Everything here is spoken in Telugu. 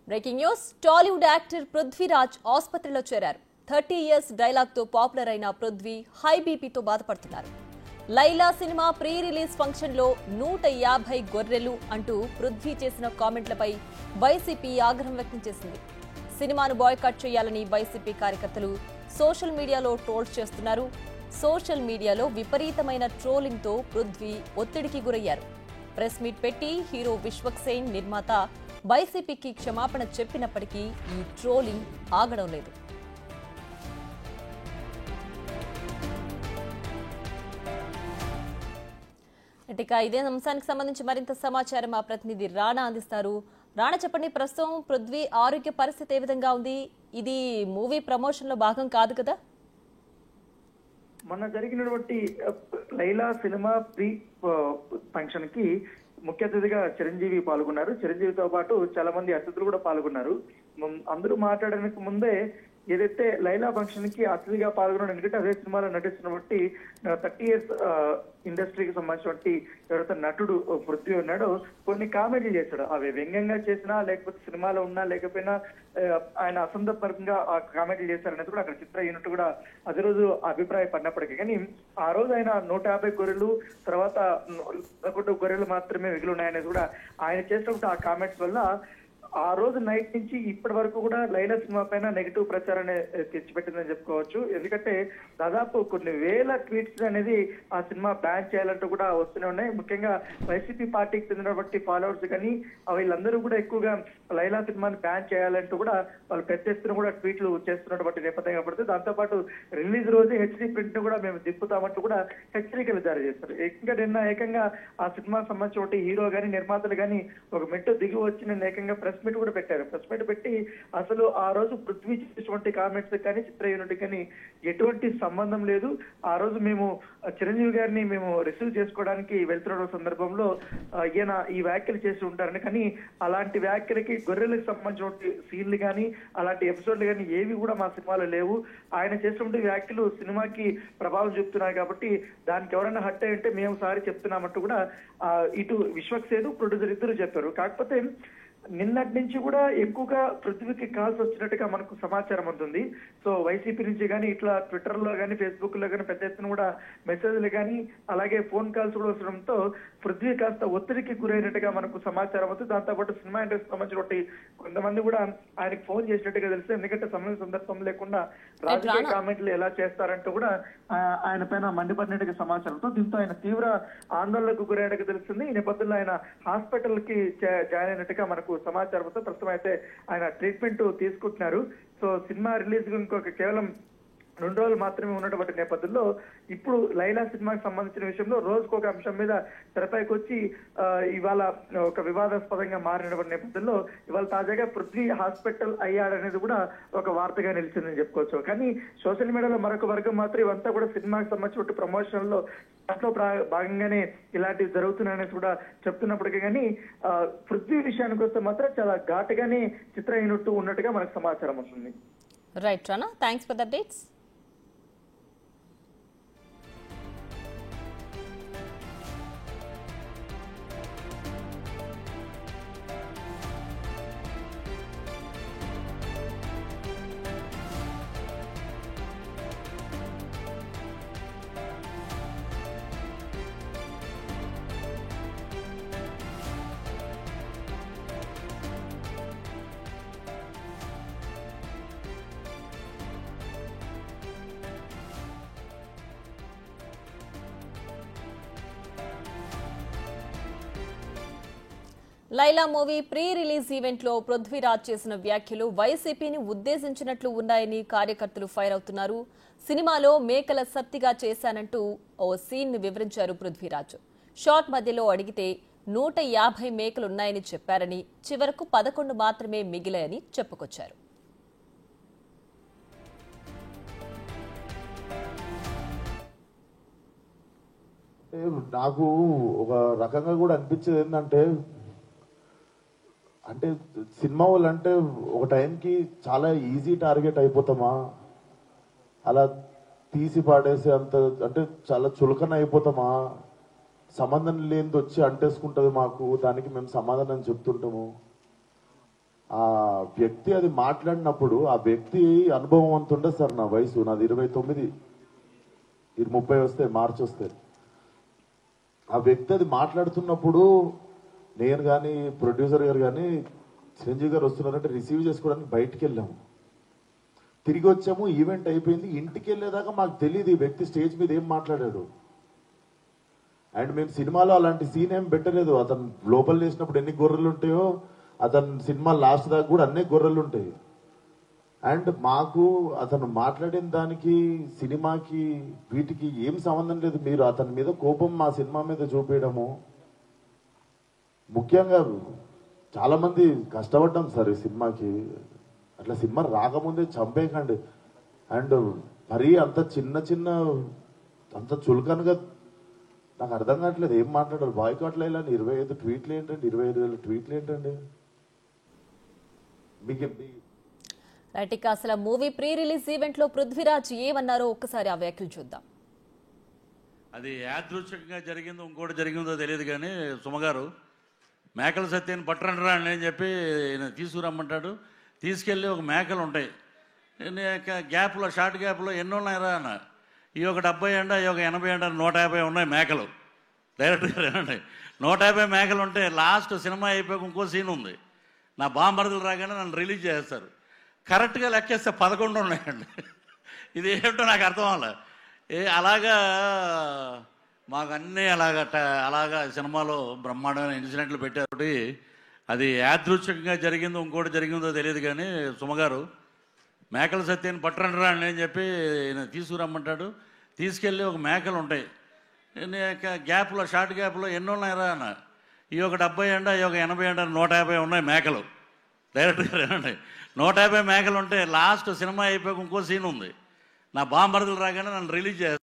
Breaking news. Tollywood actor Prithviraj ఆసుపత్రిలో చేరారు. 30 ఇయర్స్ డైలాగ్ తో పాపులర్ అయిన పృథ్వీ హై బీపీతో బాధపడుతున్నారు. Laila cinema pre release function లో 150 గొర్రెలు అంటూ పృథ్వీ చేసిన కామెంట్లపై వైసీపీ ఆగ్రహం వ్యక్తం చేసింది. సినిమాను బాయ్కాట్ చేయాలని వైసీపీ కార్యకర్తలు సోషల్ మీడియాలో ట్రోల్స్ చేస్తున్నారు. సోషల్ మీడియాలో విపరీతమైన ట్రోలింగ్ తో పృథ్వీ ఒత్తిడికి గురయ్యారు. ప్రెస్ మీట్ పెట్టి హీరో విశ్వక్ సేన్ నిర్మాత వైసీపీకి క్షమాపణ చెప్పినప్పటికీ ఈ ట్రోలింగ్ ఆగడం లేదు. ఇక ఇదే అంశానికి సంబంధించి మరింత సమాచారం మా ప్రతినిధి రాణా అందిస్తారు. రాణా, చెప్పండి, ప్రస్తుతం పృథ్వీ ఆరోగ్య పరిస్థితి ఏ విధంగా ఉంది? ఇది మూవీ ప్రమోషన్ లో భాగం కాదు కదా? మొన్న జరిగినటువంటి లైలా సినిమా ప్రీ ఫంక్షన్ కి ముఖ్య అతిథిగా చిరంజీవి పాల్గొన్నారు. చిరంజీవితో పాటు చాలా మంది అతిథులు కూడా పాల్గొన్నారు. అందరూ మాట్లాడడానికి ముందే ఏదైతే లైలా ఫంక్షన్ కి అతిథిగా పాల్గొన్నాడు, ఎందుకంటే అదే సినిమాలో నటిస్తున్నటువంటి 30 ఇయర్స్ ఇండస్ట్రీకి సంబంధించినటువంటి ఎవరైతే నటుడు పృథ్వీ ఉన్నాడో కొన్ని కామెడీలు చేశాడు. అవి వ్యంగ్యంగా చేసినా లేకపోతే సినిమాలో ఉన్నా లేకపోయినా ఆయన అసందర్భంగా ఆ కామెడీలు చేశారనేది కూడా అక్కడ చిత్ర యూనిట్ కూడా అదే రోజు అభిప్రాయపడినప్పటికీ, కానీ ఆ రోజు ఆయన 150 గొర్రెలు తర్వాత 1 గొర్రెలు మాత్రమే మిగిలి ఉన్నాయనేది కూడా ఆయన చేసినప్పుడు ఆ కామెంట్స్ వల్ల ఆ రోజు నైట్ నుంచి ఇప్పటి వరకు కూడా లైలా సినిమా పైన నెగిటివ్ ప్రచారాన్ని తెచ్చిపెట్టిందని చెప్పుకోవచ్చు. ఎందుకంటే దాదాపు కొన్ని వేల ట్వీట్స్ అనేది ఆ సినిమా బ్యాన్ చేయాలంటూ కూడా వస్తూనే ఉన్నాయి. ముఖ్యంగా వైసీపీ పార్టీకి చెందినటువంటి ఫాలోవర్స్ కానీ వీళ్ళందరూ కూడా ఎక్కువగా లైలా సినిమాని బ్యాన్ చేయాలంటూ కూడా వాళ్ళు పెద్ద ఎత్తున కూడా ట్వీట్లు చేస్తున్నటువంటి నేపథ్యం కాబట్టి, దాంతోపాటు రిలీజ్ రోజు హెచ్డీ ప్రింట్ ను కూడా మేము దిప్పుతామంటూ కూడా హెచ్చరికలు జారీ చేస్తారు. ఏకంగా ఆ సినిమాకి సంబంధించిన హీరో గానీ నిర్మాతలు కానీ ఒక మెట్టు దిగి వచ్చి నేను ఏకంగా ప్రెస్ మీట్ కూడా పెట్టారు. ప్రెస్ మీట్ పెట్టి అసలు ఆ రోజు పృథ్వీ చేసినటువంటి కామెంట్స్ కానీ చిత్ర యూనిట్ కానీ ఎటువంటి సంబంధం లేదు. ఆ రోజు మేము చిరంజీవి గారిని మేము రిసీవ్ చేసుకోవడానికి వెళ్తున్న సందర్భంలో ఈయన ఈ వ్యాఖ్యలు చేసి ఉంటారని, కానీ అలాంటి వ్యాఖ్యలకి గొర్రెలకు సంబంధించిన సీన్లు కానీ అలాంటి ఎపిసోడ్లు కానీ ఏవి కూడా మా సినిమాలో లేవు. ఆయన చేసినటువంటి వ్యాఖ్యలు సినిమాకి ప్రభావం చూపుతున్నాయి కాబట్టి దానికి ఎవరైనా హట్ అయ్యంటే మేము సారి చెప్తున్నామంటూ కూడా ఇటు విశ్వక్ సేన్ ప్రొడ్యూసర్ ఇద్దరు చెప్పారు. కాకపోతే నిన్నటి నుంచి కూడా ఎక్కువగా పృథ్వీకి కాల్స్ వచ్చినట్టుగా మనకు సమాచారం ఉంటుంది. సో వైసీపీ నుంచి కానీ ఇట్లా ట్విట్టర్ లో కానీ ఫేస్బుక్ లో కానీ పెద్ద ఎత్తున కూడా మెసేజ్లు కానీ అలాగే ఫోన్ కాల్స్ కూడా వస్తడంతో పృథ్వీ కాస్త ఒత్తిడికి గురైనట్టుగా మనకు సమాచారం అవుతుంది. దాంతోపాటు సినిమా ఇండస్ట్రీ సంబంధించిన కొంతమంది కూడా ఆయనకు ఫోన్ చేసినట్టుగా తెలుసు. ఎందుకంటే సమయం సందర్భం లేకుండా రాజకీయ కామెంట్లు ఎలా చేస్తారంటూ కూడా ఆయన పైన మండిపడినట్టుగా సమాచారంతో దీంతో ఆయన తీవ్ర ఆందోళనకు గురైనట్టుగా తెలుస్తుంది. ఈ నేపథ్యంలో ఆయన హాస్పిటల్ కి జాయిన్ అయినట్టుగా మనకు సమాచారంతో ప్రస్తుతం అయితే ఆయన ట్రీట్మెంట్ తీసుకుంటున్నారు. సో సినిమా రిలీజ్ ఇంకొక కేవలం 2 రోజులు మాత్రమే ఉన్నటువంటి నేపథ్యంలో ఇప్పుడు లైలా సినిమాకి సంబంధించిన విషయంలో రోజుకు ఒక అంశం మీద తెరపైకి వచ్చి ఇవాళ ఒక వివాదాస్పదంగా మారినటువంటి నేపథ్యంలో ఇవాళ తాజాగా పృథ్వీ హాస్పిటల్ అయ్యాడనేది కూడా ఒక వార్తగా నిలిచిందని చెప్పుకోవచ్చు. కానీ సోషల్ మీడియాలో మరొక వర్గం మాత్రం ఇవంతా కూడా సినిమాకి సంబంధించిన ప్రమోషన్ లో దాంట్లో భాగంగానే ఇలాంటివి జరుగుతున్నాయని కూడా చెప్తున్నప్పటికీ, కానీ పృథ్వీ విషయానికి వస్తే మాత్రం చాలా ఘాటుగానే చిత్ర యూనిట్ ఉన్నట్టుగా మనకు సమాచారం వస్తుంది. Right Rana, thanks for the updates. Laila movie pre release event లో పృథ్వీరాజ్ చేసిన వ్యాఖ్యలు వైసీపీని ఉద్దేశించినట్లు ఉన్నాయని కార్యకర్తలు ఫైర్ అవుతున్నారు. సినిమాలో మేకల సత్తిగా చేశానంటూ ఓ సీన్ ను వివరించారు పృథ్వీరాజ్. షాట్ మధ్యలో అడిగితే 150 మేకలున్నాయని చెప్పారని, చివరకు 11 మాత్రమే మిగిలాయని చెప్పుకొచ్చారు. నాకు ఒక రకంగా కూడా అనిపించేది ఏంటంటే, అంటే సినిమా వాళ్ళు అంటే ఒక టైంకి చాలా ఈజీ టార్గెట్ అయిపోతామా, అలా తీసి పాడేసి అంత అంటే చాలా చులకన అయిపోతామా, సంబంధం లేనిది వచ్చి అంటేసుకుంటుంది మాకు, దానికి మేము సమాధానం చెప్తుంటాము. వ్యక్తి అది మాట్లాడినప్పుడు ఆ వ్యక్తి అనుభవం అంత ఉండదు సార్. నా వయసు నాది 29, ఇది 30 వస్తే మార్చి వస్తే ఆ వ్యక్తి అది మాట్లాడుతున్నప్పుడు నేను కానీ ప్రొడ్యూసర్ గారు కానీ చిరంజీవి గారు వస్తున్నారంటే రిసీవ్ చేసుకోవడానికి బయటికి వెళ్ళాము. తిరిగి వచ్చాము, ఈవెంట్ అయిపోయింది. ఇంటికి వెళ్ళేదాకా మాకు తెలియదు ఈ వ్యక్తి స్టేజ్ మీద ఏం మాట్లాడాడు. అండ్ మేము సినిమాలో అలాంటి సీన్ ఏం పెట్టలేదు. అతను లోపల చేసినప్పుడు ఎన్ని గొర్రెలు ఉంటాయో అతను సినిమా లాస్ట్ దాకా కూడా అన్నీ గొర్రెలు ఉంటాయి. అండ్ మాకు అతను మాట్లాడిన దానికి సినిమాకి వీటికి ఏం సంబంధం లేదు. మీరు అతని మీద కోపం మా సినిమా మీద చూపించడము. ముఖ్యంగా చాలా మంది కష్టపడ్డాం సార్ ఈ సినిమాకి. అట్లా సినిమా రాకముందే చంపేయకండి. అండ్ మరీ అంత చిన్న అంత చులకనగా నాకు అర్థం కావట్లేదు ఏం మాట్లాడారు. బాయ్కాట్లు వేయాలని 25 ట్వీట్లు ఏంటండి, 25,000 ట్వీట్లు ఏంటండి మీకు? రైట్, ఇక అసలు మూవీ ప్రీ రిలీజ్ ఈవెంట్ లో పృథ్వీరాజ్ ఏమన్నారో ఒక్కసారి ఆ వ్యాఖ్యలు చూద్దాం. అది యాదృచ్ఛికంగా జరిగిందో ఇంకోటి జరిగిందో తెలియదు కానీ సుమగారు మేకల సత్యాన్ని పట్టరండి అని చెప్పి తీసుకురమ్మంటాడు. తీసుకెళ్ళి ఒక మేకలు ఉంటాయి గ్యాప్లో, షార్ట్ గ్యాప్లో ఎన్ని ఉన్నాయరా అన్న. ఈ ఒక 70 అంట, ఈ ఒక 80 అంట, 150 ఉన్నాయి మేకలు. డైరెక్ట్గా రండి, 150 మేకలు ఉంటే లాస్ట్ సినిమా అయిపోయాక ఇంకో సీన్ ఉంది. నా బాంబరదలు రాగానే నన్ను రిలీజ్ చేస్తారు. కరెక్ట్గా లెక్కేస్తే 11 ఉన్నాయండి. ఇది ఏమిటో నాకు అర్థం అవ్వాలి. అలాగా మాకు అన్నీ అలాగా సినిమాలో బ్రహ్మాండమైన ఇన్సిడెంట్లు పెట్టారు. అది యాదృచ్ఛికంగా జరిగిందో ఇంకోటి జరిగిందో తెలియదు కానీ సుమగారు మేకల సత్యాన్ని పట్టరండి అని చెప్పి తీసుకురమ్మంటాడు. తీసుకెళ్ళి ఒక మేకలు ఉంటాయి గ్యాప్లో, షార్ట్ గ్యాప్లో ఎన్ని ఉన్నాయరా అన్న. ఈ ఒక 70 అంట, ఈ ఒక 80 అంట, 150 ఉన్నాయి మేకలు. డైరెక్ట్గా రండి, 150 మేకలు ఉంటే లాస్ట్ సినిమా అయిపోయాక ఇంకో సీన్ ఉంది. నా బాంబరదలు రాగానే నన్ను రిలీజ్ చేస్తారు.